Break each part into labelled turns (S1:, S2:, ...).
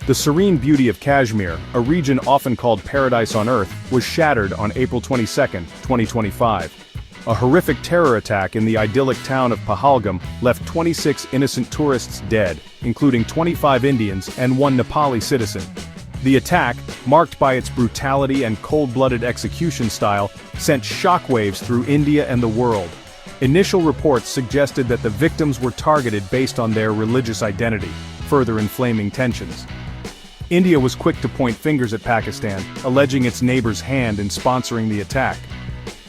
S1: The serene beauty of Kashmir, a region often called paradise on earth, was shattered on April 22, 2025. A horrific terror attack in the idyllic town of Pahalgam left 26 innocent tourists dead, including 25 Indians and one Nepali citizen. The attack, marked by its brutality and cold-blooded execution style, sent shockwaves through India and the world. Initial reports suggested that the victims were targeted based on their religious identity, further inflaming tensions. India was quick to point fingers at Pakistan, alleging its neighbor's hand in sponsoring the attack.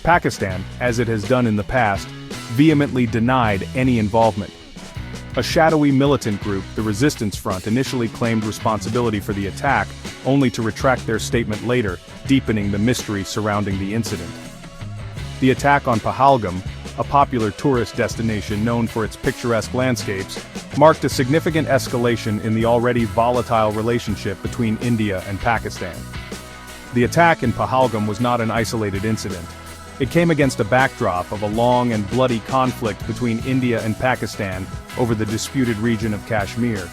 S1: Pakistan, as it has done in the past, vehemently denied any involvement. A shadowy militant group, the Resistance Front, initially claimed responsibility for the attack, only to retract their statement later, deepening the mystery surrounding the incident. The attack on Pahalgam, a popular tourist destination known for its picturesque landscapes, marked a significant escalation in the already volatile relationship between India and Pakistan. The attack in Pahalgam was not an isolated incident. It came against a backdrop of a long and bloody conflict between India and Pakistan over the disputed region of Kashmir.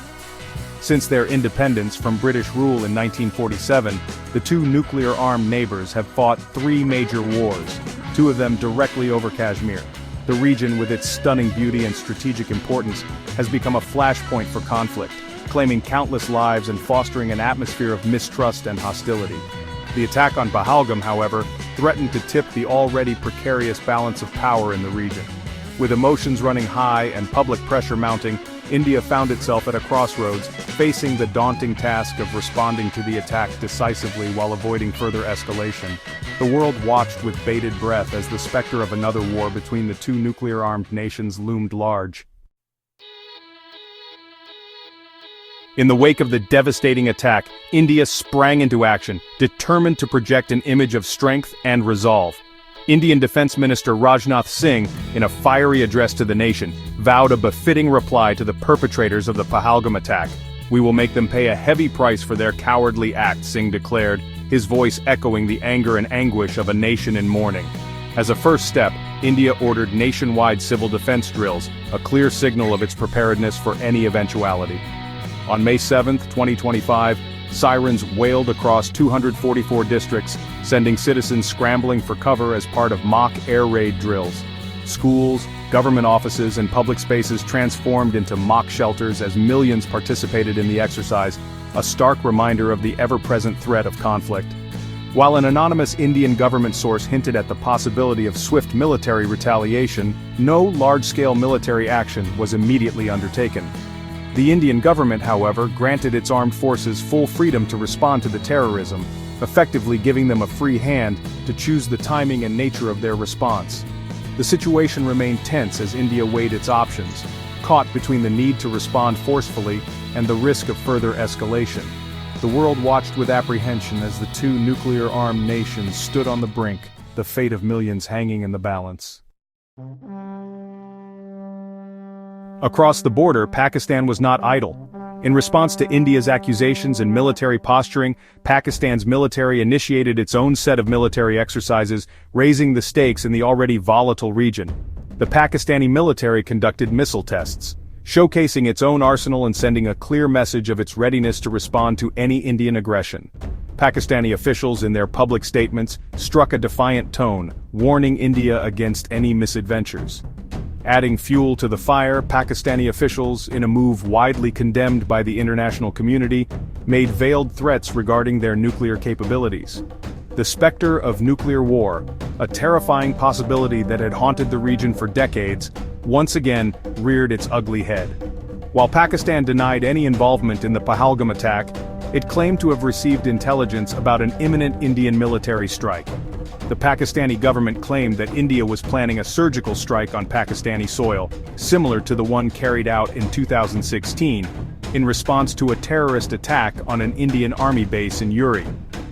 S1: Since their independence from British rule in 1947, the two nuclear-armed neighbors have fought three major wars, two of them directly over Kashmir. The region, with its stunning beauty and strategic importance, has become a flashpoint for conflict, claiming countless lives and fostering an atmosphere of mistrust and hostility. The attack on Pahalgam, however, threatened to tip the already precarious balance of power in the region. With emotions running high and public pressure mounting, India found itself at a crossroads, facing the daunting task of responding to the attack decisively while avoiding further escalation. The world watched with bated breath as the specter of another war between the two nuclear-armed nations loomed large. In the wake of the devastating attack, India sprang into action, determined to project an image of strength and resolve. Indian Defense Minister Rajnath Singh, in a fiery address to the nation, vowed a befitting reply to the perpetrators of the Pahalgam attack. "We will make them pay a heavy price for their cowardly act," Singh declared, his voice echoing the anger and anguish of a nation in mourning. As a first step, India ordered nationwide civil defense drills, a clear signal of its preparedness for any eventuality. On May 7, 2025, sirens wailed across 244 districts, sending citizens scrambling for cover as part of mock air raid drills. Schools, government offices, and public spaces transformed into mock shelters as millions participated in the exercise, a stark reminder of the ever-present threat of conflict. While an anonymous Indian government source hinted at the possibility of swift military retaliation, no large-scale military action was immediately undertaken. The Indian government, however, granted its armed forces full freedom to respond to the terrorism, effectively giving them a free hand to choose the timing and nature of their response. The situation remained tense as India weighed its options, caught between the need to respond forcefully and the risk of further escalation. The world watched with apprehension as the two nuclear-armed nations stood on the brink, the fate of millions hanging in the balance. Across the border, Pakistan was not idle. In response to India's accusations and military posturing, Pakistan's military initiated its own set of military exercises, raising the stakes in the already volatile region. The Pakistani military conducted missile tests, showcasing its own arsenal and sending a clear message of its readiness to respond to any Indian aggression. Pakistani officials, in their public statements, struck a defiant tone, warning India against any misadventures. Adding fuel to the fire, Pakistani officials, in a move widely condemned by the international community, made veiled threats regarding their nuclear capabilities. The specter of nuclear war, a terrifying possibility that had haunted the region for decades, once again reared its ugly head. While Pakistan denied any involvement in the Pahalgam attack, it claimed to have received intelligence about an imminent Indian military strike. The Pakistani government claimed that India was planning a surgical strike on Pakistani soil, similar to the one carried out in 2016, in response to a terrorist attack on an Indian army base in Uri.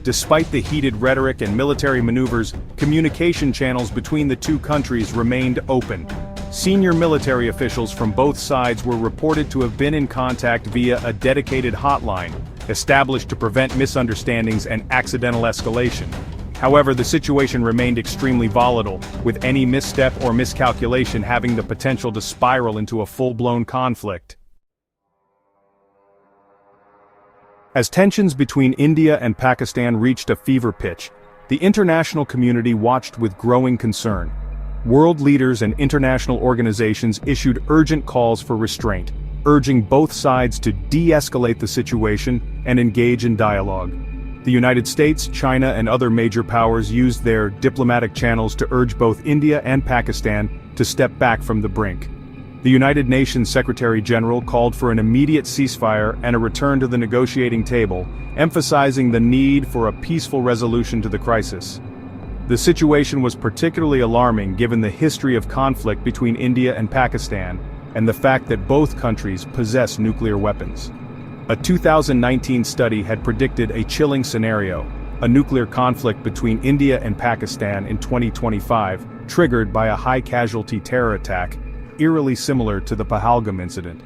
S1: Despite the heated rhetoric and military maneuvers, communication channels between the two countries remained open. Senior military officials from both sides were reported to have been in contact via a dedicated hotline, established to prevent misunderstandings and accidental escalation. However, the situation remained extremely volatile, with any misstep or miscalculation having the potential to spiral into a full-blown conflict. As tensions between India and Pakistan reached a fever pitch, the international community watched with growing concern. World leaders and international organizations issued urgent calls for restraint, urging both sides to de-escalate the situation and engage in dialogue. The United States, China, and other major powers used their diplomatic channels to urge both India and Pakistan to step back from the brink. The United Nations Secretary-General called for an immediate ceasefire and a return to the negotiating table, emphasizing the need for a peaceful resolution to the crisis. The situation was particularly alarming given the history of conflict between India and Pakistan, and the fact that both countries possess nuclear weapons. A 2019 study had predicted a chilling scenario, a nuclear conflict between India and Pakistan in 2025, triggered by a high-casualty terror attack, eerily similar to the Pahalgam incident.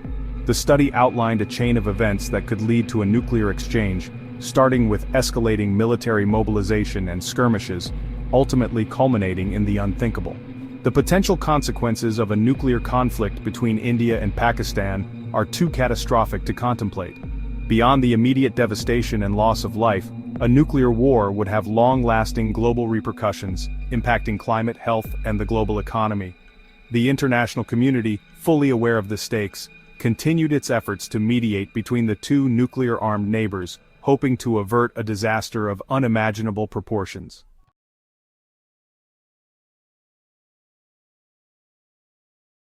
S1: The study outlined a chain of events that could lead to a nuclear exchange, starting with escalating military mobilization and skirmishes, ultimately culminating in the unthinkable. The potential consequences of a nuclear conflict between India and Pakistan are too catastrophic to contemplate. Beyond the immediate devastation and loss of life, a nuclear war would have long-lasting global repercussions, impacting climate, health, and the global economy. The international community, fully aware of the stakes, continued its efforts to mediate between the two nuclear-armed neighbors, hoping to avert a disaster of unimaginable proportions.